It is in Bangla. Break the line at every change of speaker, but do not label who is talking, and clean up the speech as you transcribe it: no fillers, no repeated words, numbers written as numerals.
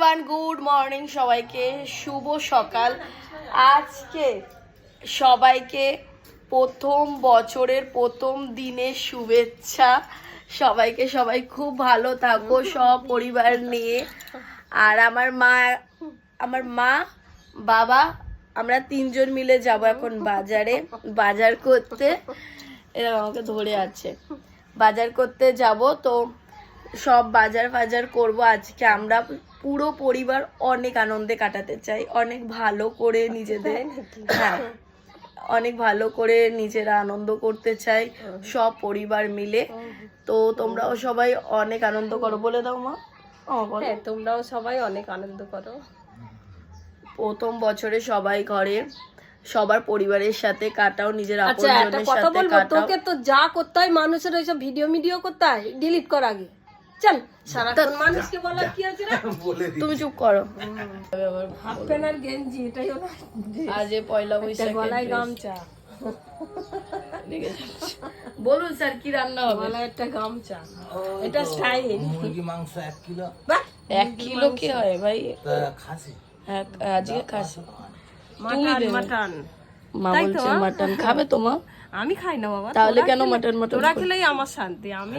এভরিওয়ান, গুড মর্নিং সবাইকে, শুভ সকাল। আজকে সবাইকে প্রথম বছরের প্রথম দিনের শুভেচ্ছা। সবাই খুব ভালো থাকো সব পরিবার নিয়ে। আর আমার মা বাবা আমরা তিনজন মিলে যাব এখন বাজার করতে। এরা আমাকে ধরে আছে, বাজার করতে যাব। তো সব বাজার করব আজকে। আমরা পুরো পরিবার অনেক আনন্দে কাটাতে চাই, অনেক ভালো করে নিজেদের, হ্যাঁ অনেক ভালো করে নিজেরা আনন্দ করতে চাই সব পরিবার মিলে। তো তোমরাও সবাই অনেক আনন্দ করো, বলে দাও মা।
হ্যাঁ, তোমরাও সবাই অনেক আনন্দ করো।
প্রথম বছরে সবাই ঘরে সবার পরিবারের সাথে কাটাও, নিজের
আচ্ছা, একটা
আপনজনের
কথা
সাথে
বলবো,
কাটাও।
তোকে তো যা করতে হয় মানুষের ওইসব ভিডিও করতে হয়, ডিলিট কর আগে। চল, সারাক্ষণ মানুষকে বলার কি আছে রে?
তুমি চুপ করো।
হাফ প্যান্ট আর গেঞ্জি, এটাই হলো
আজ পয়লা বৈশাখ,
গলায় গামছা,
বলুন স্যার কি রান্না হবে?
গলায় একটা গামছা, এটা স্টাইল।
মুরগি মাংস 1 কিলো।
1 কিলো কি হয় ভাই?
খাসি।
হ্যাঁ আজকে খাসি।
মাটন
মা বলছে মাটন খাবে তো মা?
আমি খাই না বাবা,
তাহলে কেন মাটন
তোরা খেলেই আমার শান্তি। আমি